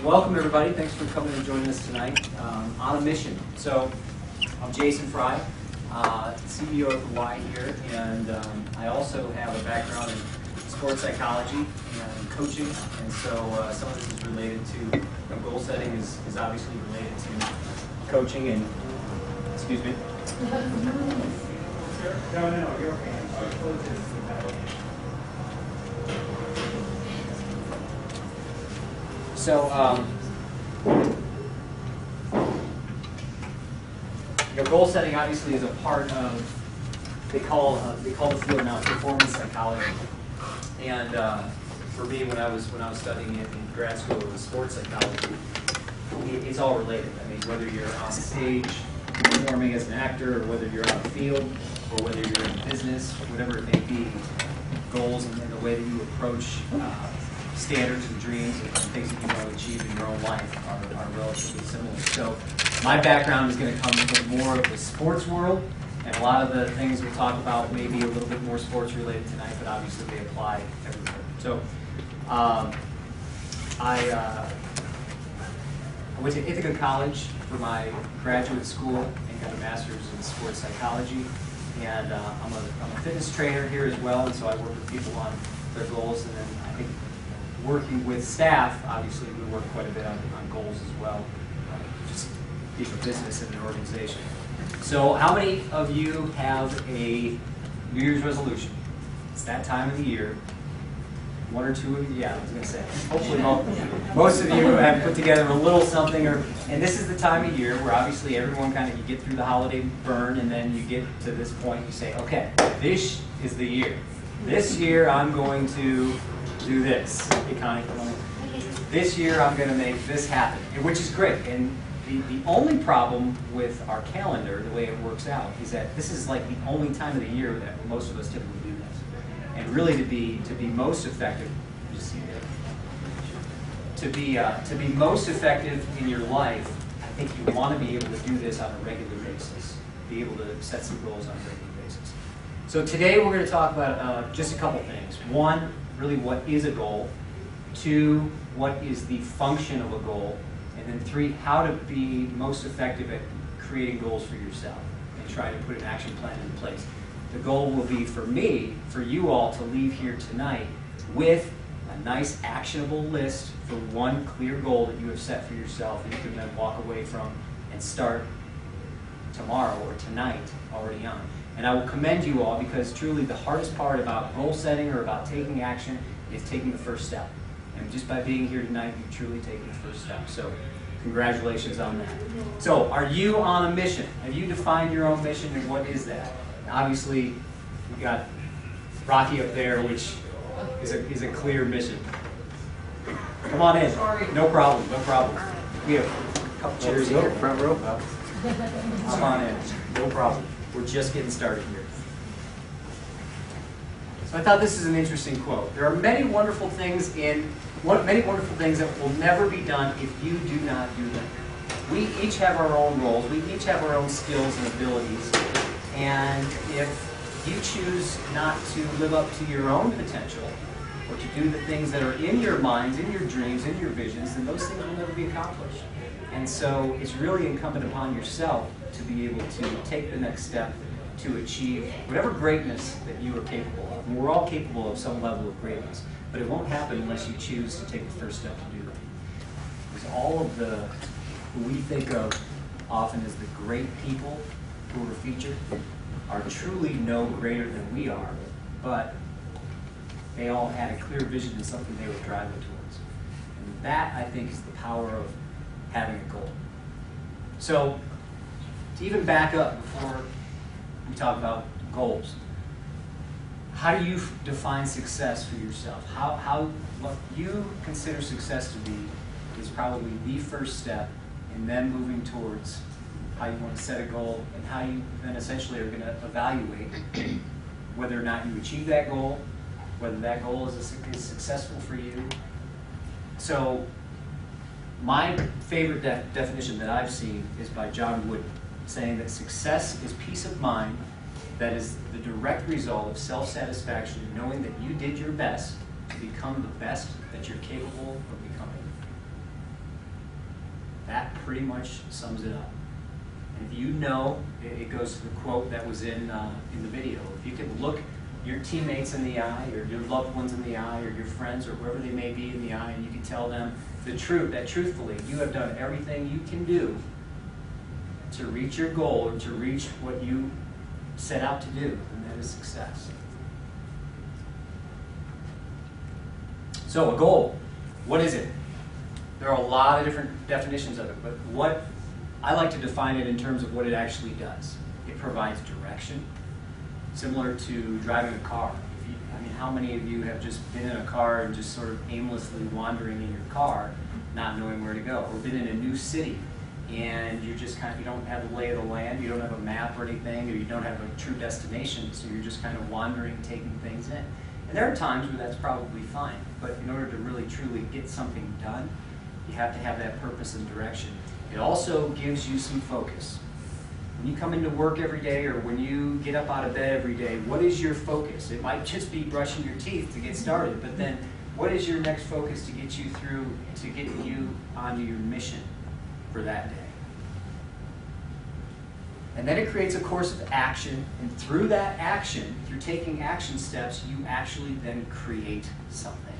Welcome everybody. Thanks for coming and joining us tonight on a mission. So I'm Jason Fry, CEO of the Y here, and I also have a background in sports psychology and coaching, and so some of this is related to goal setting is obviously related to coaching and, excuse me. No, you're okay. So, goal setting obviously is a part of they call the field now performance psychology. And for me, when I was studying it in grad school, it was sports psychology. It's all related. I mean, whether you're on stage performing as an actor, or whether you're on the field, or whether you're in business, whatever it may be, goals and the way that you approach standards and dreams and things that you want to achieve in your own life are relatively similar. So my background is going to come from more of the sports world, and a lot of the things we'll talk about may be a little bit more sports related tonight, but obviously they apply everywhere. So I went to Ithaca College for my graduate school and got a master's in sports psychology, and I'm a fitness trainer here as well, and so I work with people on their goals, and then I think working with staff, obviously we work quite a bit on goals as well, just being a business and an organization. So how many of you have a New Year's resolution? It's that time of the year. One or two of you, yeah, I was going to say. Hopefully most of you have put together a little something, and this is the time of year where obviously everyone you get through the holiday burn, and then you get to this point, you say, okay, this is the year. This year I'm going to do this. Hey, Connie, this year I'm going to make this happen, which is great. And the only problem with our calendar, the way it works out, is that this is like the only time of the year that most of us typically do this. And really, to be most effective, to be most effective in your life, I think you want to be able to do this on a regular basis. Be able to set some goals on a regular basis. So today we're going to talk about just a couple things. One, really what is a goal. Two, what is the function of a goal. And then three, how to be most effective at creating goals for yourself and try to put an action plan in place. The goal will be for me, for you all, to leave here tonight with a nice actionable list for one clear goal that you have set for yourself and you can then walk away from and start tomorrow or tonight already on. And I will commend you all, because truly the hardest part about goal setting or about taking action is taking the first step. And just by being here tonight, you've truly taken the first step. So congratulations on that. So are you on a mission? Have you defined your own mission, and what is that? Country, we got Rocky up there, which is a clear mission. Come on in. No problem, no problem. We have a couple chairs here. Front row. Come on in. No problem. We're just getting started here. So I thought this is an interesting quote. There are many wonderful things that will never be done if you do not do them. We each have our own roles. We each have our own skills and abilities. And if you choose not to live up to your own potential, or to do the things that are in your minds, in your dreams, in your visions, then those things will never be accomplished. And so it's really incumbent upon yourself to be able to take the next step to achieve whatever greatness that you are capable of. And we're all capable of some level of greatness, but it won't happen unless you choose to take the first step to do that. Because all of who we think of often as the great people who are featured are truly no greater than we are, but they all had a clear vision and something they were driving towards. And that, I think, is the power of having a goal. So, to even back up before we talk about goals, how do you define success for yourself? What you consider success to be is probably the first step in then moving towards how you want to set a goal, and how you then essentially are going to evaluate whether or not you achieve that goal, whether that goal is successful for you. So my favorite definition that I've seen is by John Wooden, saying that success is peace of mind that is the direct result of self-satisfaction, knowing that you did your best to become the best that you're capable of becoming. pretty much sums it up. And if you know, it goes to the quote that was in the video. If you can look your teammates in the eye, or your loved ones in the eye, or your friends, or whoever they may be in the eye, and you can tell them the truth, that truthfully you have done everything you can do to reach your goal, or to reach what you set out to do, and that is success. So a goal, what is it? There are a lot of different definitions of it, but what I like to define it in terms of what it actually does. It provides direction, similar to driving a car. I mean, how many of you have just been in a car and just sort of aimlessly wandering in your car, not knowing where to go, or been in a new city and you're just kind of, you don't have the lay of the land, you don't have a map or anything, or you don't have a true destination, so you're just kind of wandering, taking things in. And there are times where that's probably fine, but in order to really truly get something done, you have to have that purpose and direction. It also gives you some focus. When you come into work every day, or when you get up out of bed every day, what is your focus? It might just be brushing your teeth to get started, but then what is your next focus to get you through, to get you onto your mission for that day? And then it creates a course of action, and through that action, through taking action steps, you actually then create something.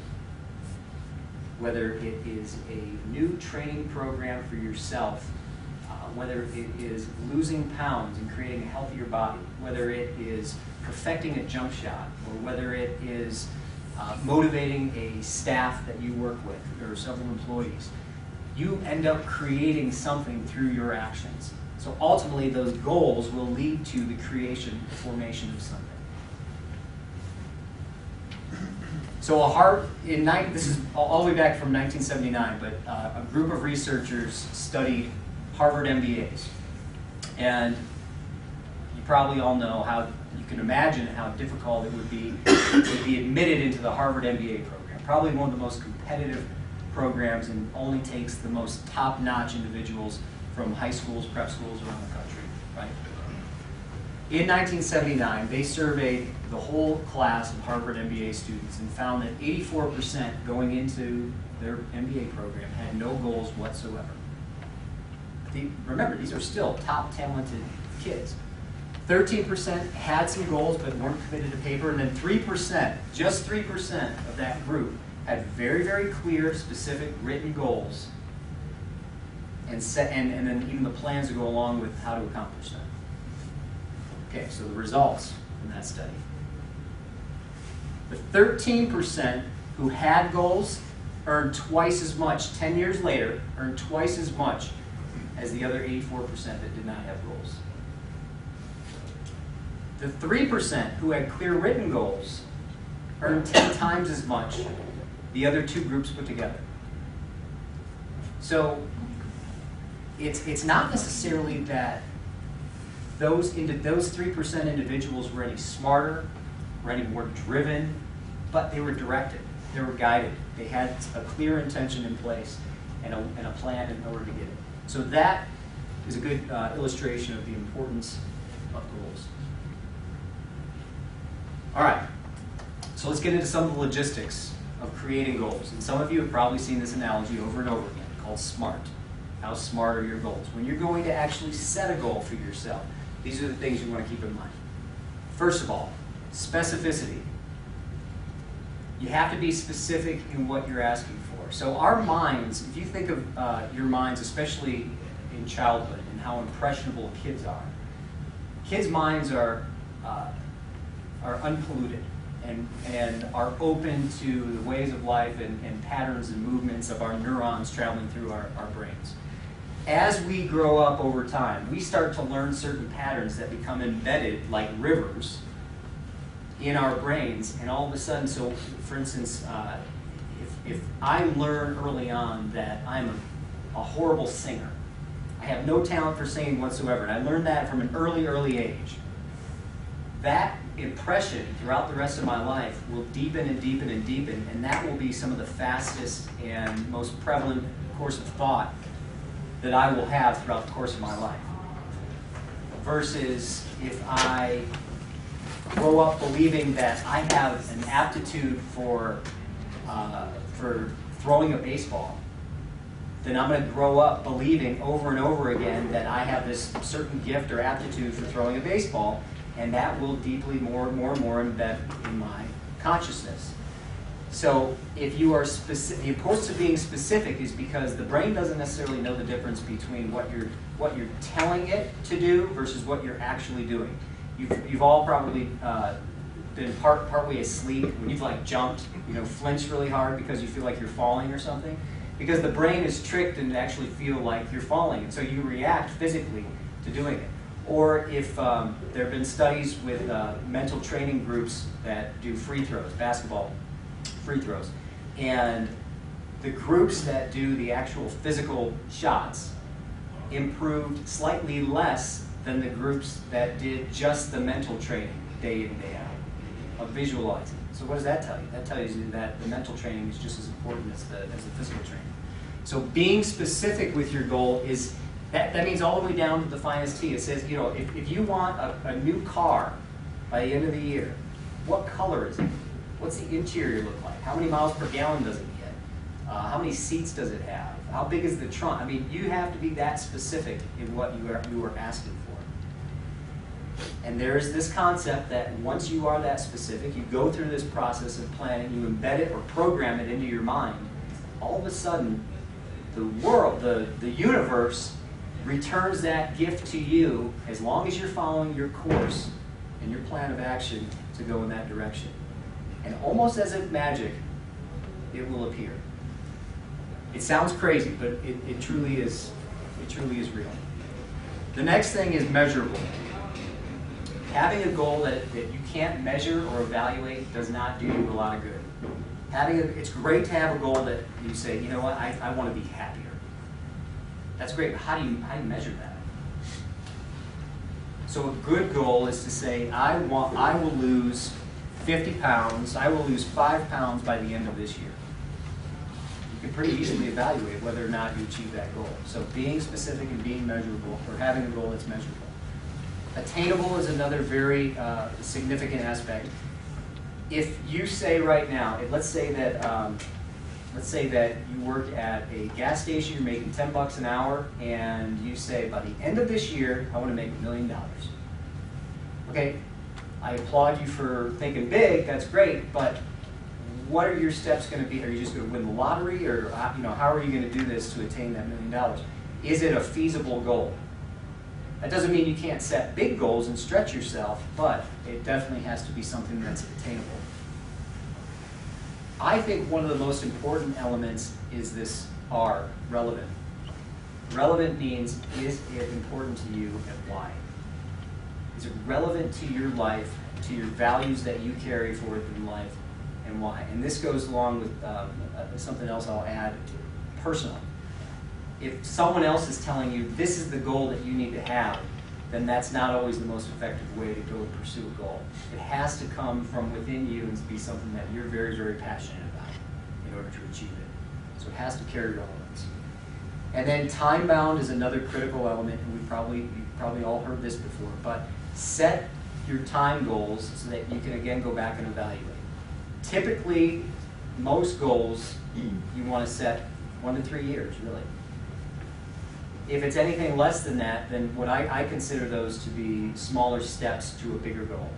Whether it is a new training program for yourself, whether it is losing pounds and creating a healthier body, whether it is perfecting a jump shot, or whether it is motivating a staff that you work with, or several employees, you end up creating something through your actions. So ultimately, those goals will lead to the creation, the formation of something. So this is all the way back from 1979, but a group of researchers studied Harvard MBAs. And you probably all know how, you can imagine how difficult it would be to be admitted into the Harvard MBA program. Probably one of the most competitive programs, and only takes the most top-notch individuals from high schools, prep schools around the country, right? In 1979, they surveyed the whole class of Harvard MBA students and found that 84% going into their MBA program had no goals whatsoever. Remember, these are still top talented kids. 13% had some goals but weren't committed to paper, and then 3%, just 3% of that group had very, very clear, specific written goals, and then even the plans to go along with how to accomplish them. Okay, so the results from that study. The 13% who had goals earned twice as much, 10 years later, earned twice as much as the other 84% that did not have goals. The 3% who had clear written goals earned 10 times as much the other two groups put together. So it's not necessarily that those 3% individuals were any smarter, were any more driven, but they were directed, they were guided. They had a clear intention in place and a plan in order to get it. So that is a good illustration of the importance of goals. All right, so let's get into some of the logistics of creating goals. And some of you have probably seen this analogy over and over again, called SMART. How smart are your goals? When you're going to actually set a goal for yourself, these are the things you want to keep in mind. First of all, specificity. You have to be specific in what you're asking for. So our minds, if you think of your minds, especially in childhood, and how impressionable kids are, kids' minds are unpolluted and are open to the ways of life and patterns and movements of our neurons traveling through our brains. As we grow up over time, we start to learn certain patterns that become embedded like rivers in our brains, and all of a sudden, so for instance, if I learn early on that I'm a horrible singer, I have no talent for singing whatsoever, and I learned that from an early age, that impression throughout the rest of my life will deepen and deepen and deepen, and that will be some of the fastest and most prevalent course of thought that I will have throughout the course of my life. Versus if I grow up believing that I have an aptitude for throwing a baseball, then I'm going to grow up believing over and over again that I have this certain gift or aptitude for throwing a baseball, and that will deeply more and more embed in my consciousness. So if you are specific, the importance of being specific is because the brain doesn't necessarily know the difference between what you're telling it to do versus what you're actually doing. You've all probably been partway asleep when you've like jumped, flinched really hard because you feel like you're falling or something. Because the brain is tricked and actually feel like you're falling, and so you react physically to doing it. Or if there have been studies with mental training groups that do free throws, basketball free throws, and the groups that do the actual physical shots improved slightly less than the groups that did just the mental training day in, day out of visualizing. So what does that tell you? That tells you that the mental training is just as important as the physical training. So being specific with your goal is, that means all the way down to the finest T. It says, if you want a new car by the end of the year, what color is it? What's the interior look like? How many miles per gallon does it get? How many seats does it have? How big is the trunk? I mean, you have to be that specific in what you are asking for. And there's this concept that once you are that specific, you go through this process of planning, you embed it or program it into your mind, all of a sudden, the world, the universe, returns that gift to you as long as you're following your course and your plan of action to go in that direction. And almost as if magic, it will appear. It sounds crazy, but it truly is real. The next thing is measurable. Having a goal that you can't measure or evaluate does not do you a lot of good. It's great to have a goal that you say, you know what, I want to be happier. That's great, but how do you measure that? So a good goal is to say, I will lose 50 pounds, I will lose 5 pounds by the end of this year. You can pretty easily evaluate whether or not you achieve that goal. So being specific and being measurable, or having a goal that's measurable. Attainable is another very significant aspect. If you say right now, let's say that you work at a gas station, you're making $10 an hour, and you say by the end of this year, I want to make $1 million. Okay, I applaud you for thinking big. That's great, but what are your steps going to be? Are you just going to win the lottery, or how are you going to do this to attain that $1 million? Is it a feasible goal? That doesn't mean you can't set big goals and stretch yourself, but it definitely has to be something that's attainable. I think one of the most important elements is this R, relevant. Relevant means, is it important to you and why? Is it relevant to your life, to your values that you carry forward in life, and why? And this goes along with something else I'll add, personal. If someone else is telling you this is the goal that you need to have, then that's not always the most effective way to go pursue a goal. It has to come from within you and be something that you're very, very passionate about in order to achieve it. So it has to carry relevance. And then time-bound is another critical element, and you've probably all heard this before, but set your time goals so that you can again go back and evaluate. Typically, most goals you want to set 1 to 3 years, really. If it's anything less than that, then what I consider those to be smaller steps to a bigger goal.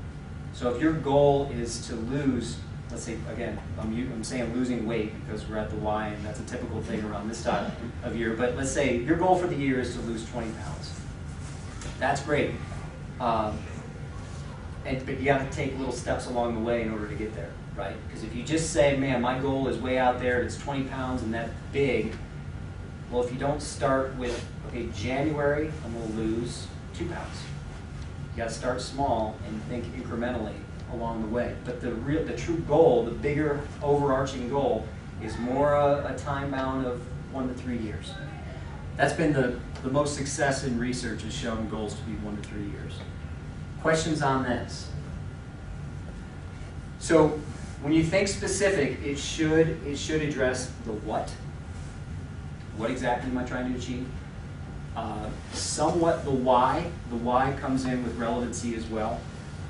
So if your goal is to lose, let's say, again, I'm saying losing weight because we're at the Y and that's a typical thing around this time of year, but let's say your goal for the year is to lose 20 pounds. That's great. But you have to take little steps along the way in order to get there, right? Because if you just say, man, my goal is way out there, it's 20 pounds and that's big, well, if you don't start with, okay, January, I'm going to lose 2 pounds. You got to start small and think incrementally along the way. But the true goal, the bigger overarching goal, is more a time bound of 1 to 3 years. That's been the most success in research has shown goals to be 1 to 3 years. Questions on this? So when you think specific, it should address the what. What exactly am I trying to achieve? Somewhat the why. The why comes in with relevancy as well.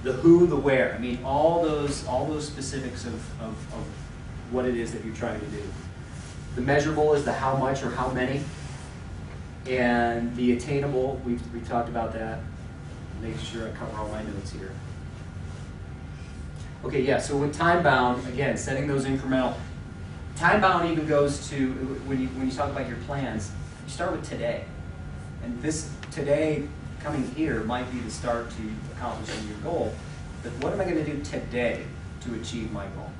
The who, the where. I mean, all those specifics of what it is that you're trying to do. The measurable is the how much or how many. And the attainable, we've talked about that. Make sure I cover all my notes here. Okay, yeah, so with time bound, again, setting those incremental. Time bound even goes to, when you talk about your plans, you start with today. And this today coming here might be the start to accomplishing your goal. But what am I going to do today to achieve my goal?